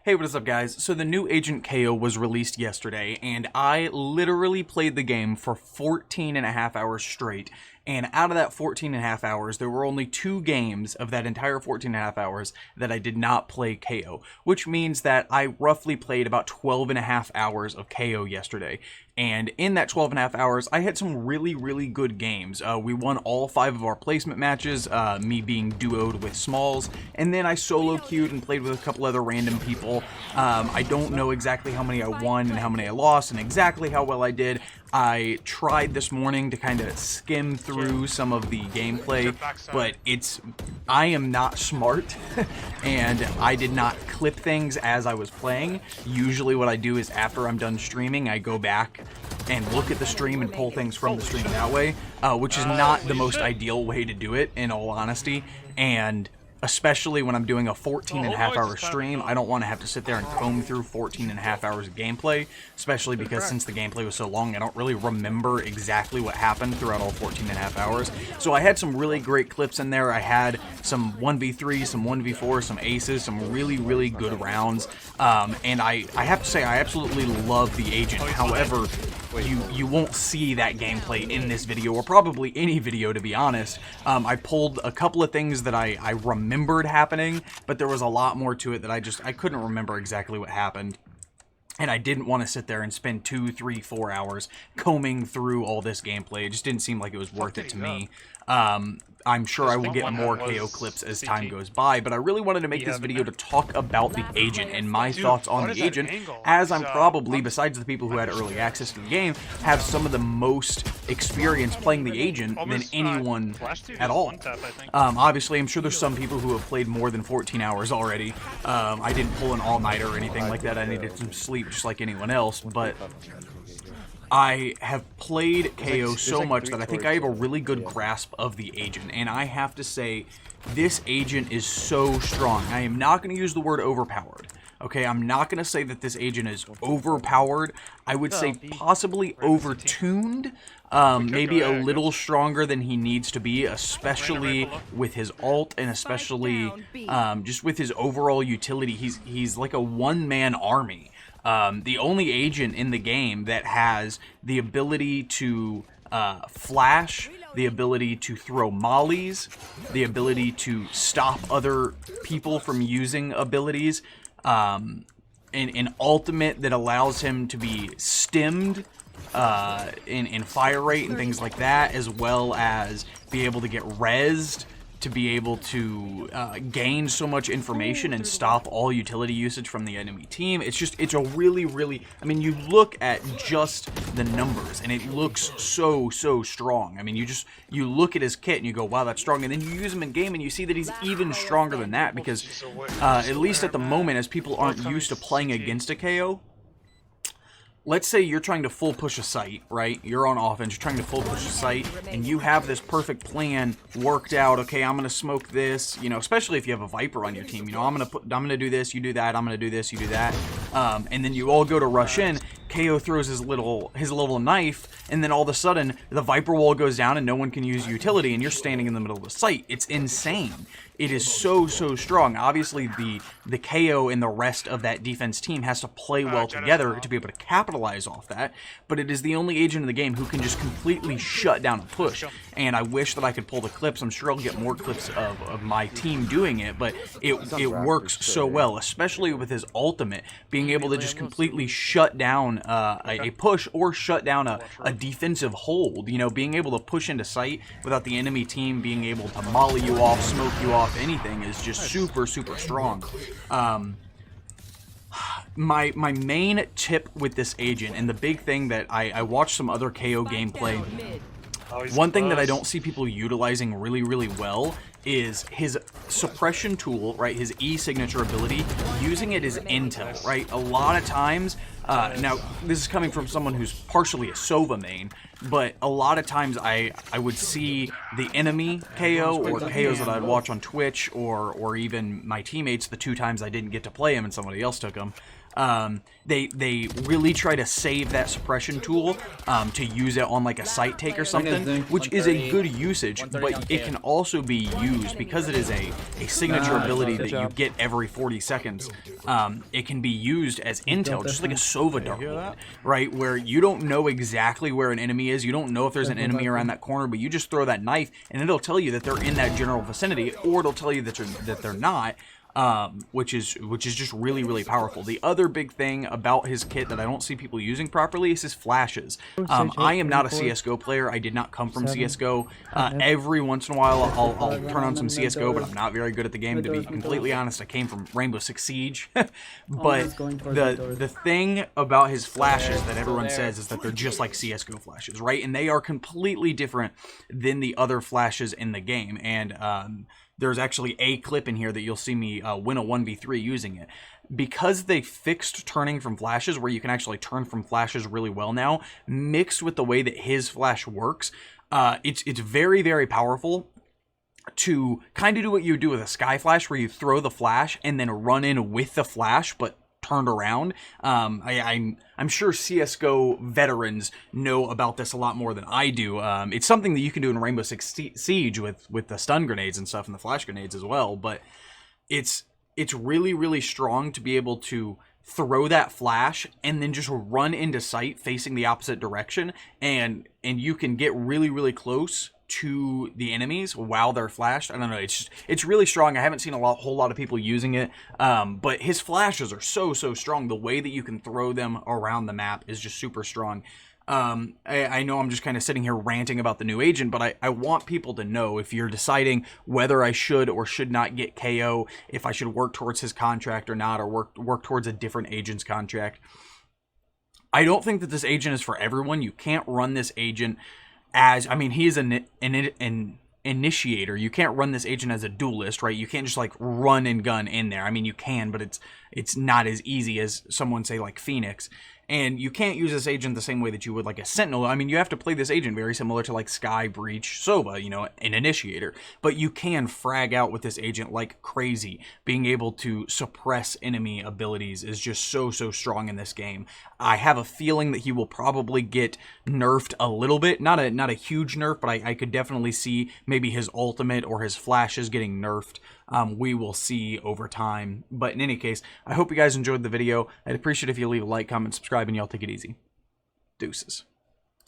Hey, what is up, guys? So the new Agent KO was released yesterday, and I literally played the game for 14 and a half hours straight. And out of that 14 and a half hours, there were only 2 games of that entire 14 and a half hours that I did not play KO, which means that I roughly played about 12 and a half hours of KO yesterday. And in that 12 and a half hours, I had some really good games. We won all 5 of our placement matches, me being duoed with Smalls, and then I solo queued and played with a couple other random people. I don't know exactly how many I won and how many I lost and exactly how well I did. I tried this morning to kind of skim through some of the gameplay, but I am not smart, and I did not clip things as I was playing. Usually what I do is after I'm done streaming, I go back and look at the stream and pull things from the stream that way, which is not the most ideal way to do it, in all honesty, and especially when I'm doing a 14 and a half hour stream, I don't want to have to sit there and comb through 14 and a half hours of gameplay, especially because since the gameplay was so long, I don't really remember exactly what happened throughout all 14 and a half hours. So I had some really great clips in there. I had some 1v3, some 1v4, some aces, some really good rounds, and I have to say I absolutely love the Agent. However, you won't see that gameplay in this video, or probably any video, to be honest. I pulled a couple of things that I remembered happening, but there was a lot more to it that I couldn't remember exactly what happened. And I didn't want to sit there and spend 2, 3, 4 hours combing through all this gameplay. It just didn't seem like it was worth it to me. I'm sure I will get more KO clips as time goes by, but I really wanted to make this video to talk about the Agent and my thoughts on the Agent, as I'm probably, besides the people who had early access to the game, have some of the most experience playing the Agent than anyone at all. Obviously, I'm sure there's some people who have played more than 14 hours already. I didn't pull an all-nighter or anything like that. I needed some sleep just like anyone else, but I have played KO so much that I think I have a really good grasp of the Agent, and I have to say, this Agent is so strong. I am not going to use the word overpowered. Okay, I'm not going to say that this Agent is overpowered. I would say possibly overtuned, maybe a little stronger than he needs to be, especially with his ult, and especially just with his overall utility. He's like a one-man army. The only Agent in the game that has the ability to flash, the ability to throw mollies, the ability to stop other people from using abilities, an ultimate that allows him to be stemmed in fire rate and things like that, as well as be able to get rezzed, to be able to gain so much information and stop all utility usage from the enemy team. It's a really, I mean, you look at just the numbers and it looks so strong. I mean, you look at his kit and you go, wow, that's strong, and then you use him in game and you see that he's even stronger than that, because at least at the moment, as people aren't used to playing against a KO, let's say you're trying to full push a site, right? You're on offense, you're trying to full push a site, and you have this perfect plan worked out. Okay, I'm gonna smoke this, you know, especially if you have a Viper on your team. You know, I'm gonna do this, you do that. I'm gonna do this, you do that, and then you all go to rush in. KO throws his little knife, and then all of a sudden the Viper wall goes down and no one can use utility, and you're standing in the middle of the site. It's insane. It is so strong. Obviously, the KO and the rest of that defense team has to play well together to be able to capitalize off that, but it is the only Agent in the game who can just completely shut down a push, and I wish that I could pull the clips. I'm sure I'll get more clips of my team doing it, but it works so well, especially with his ultimate, being able to just completely shut down a push or shut down a defensive hold, you know, being able to push into sight without the enemy team being able to molly you off, smoke you off, anything, is just super strong. My main tip with this Agent, and the big thing that I watched some other KO gameplay, one thing that I don't see people utilizing really well is his suppression tool, right? His E-signature ability, using it as intel, right? A lot of times, Now, this is coming from someone who's partially a Sova main, but a lot of times I would see the enemy KO or KOs that I'd watch on Twitch or even my teammates the 2 times I didn't get to play him and somebody else took him. They really try to save that suppression tool to use it on like a site take or something, which is a good usage, but it can also be used because it is a signature ability that you get every 40 seconds. It can be used as intel, just like a Sova dart would, right? Where you don't know exactly where an enemy is, you don't know if there's an enemy around that corner, but you just throw that knife and it'll tell you that they're in that general vicinity, or it'll tell you that they're not. Which is just really, really powerful. The other big thing about his kit that I don't see people using properly is his flashes. I am not a CSGO player. I did not come from CSGO. Every once in a while, I'll turn on some CSGO, but I'm not very good at the game, to be completely honest. I came from Rainbow Six Siege. But the thing about his flashes that everyone says is that they're just like CSGO flashes, right? And they are completely different than the other flashes in the game. And there's actually a clip in here that you'll see me win a 1v3 using it. Because they fixed turning from flashes, where you can actually turn from flashes really well now, mixed with the way that his flash works, it's very, very powerful to kind of do what you do with a sky flash, where you throw the flash and then run in with the flash, but turned around. I'm sure CSGO veterans know about this a lot more than I do. It's something that you can do in Rainbow Six Siege with the stun grenades and stuff, and the flash grenades as well, but it's really, really strong to be able to throw that flash and then just run into sight facing the opposite direction, and you can get really, really close to the enemies while they're flashed. I don't know, it's really strong. I haven't seen a whole lot of people using it, but his flashes are so strong. The way that you can throw them around the map is just super strong. I know I'm just kind of sitting here ranting about the new agent, but I want people to know, if you're deciding whether I should or should not get KO, if I should work towards his contract or not, or work towards a different agent's contract. I don't think that this agent is for everyone. You can't run this agent as, I mean, he is an initiator. You can't run this agent as a duelist, right? You can't just like run and gun in there. I mean, you can, but it's not as easy as someone, say, like Phoenix. And you can't use this agent the same way that you would like a Sentinel. I mean, you have to play this agent very similar to like Sky, Breach, Sova, you know, an initiator. But you can frag out with this agent like crazy. Being able to suppress enemy abilities is just so strong in this game. I have a feeling that he will probably get nerfed a little bit. Not a huge nerf, but I could definitely see maybe his ultimate or his flashes getting nerfed. We will see over time. But in any case, I hope you guys enjoyed the video. I'd appreciate if you leave a like, comment, subscribe, and y'all take it easy. Deuces.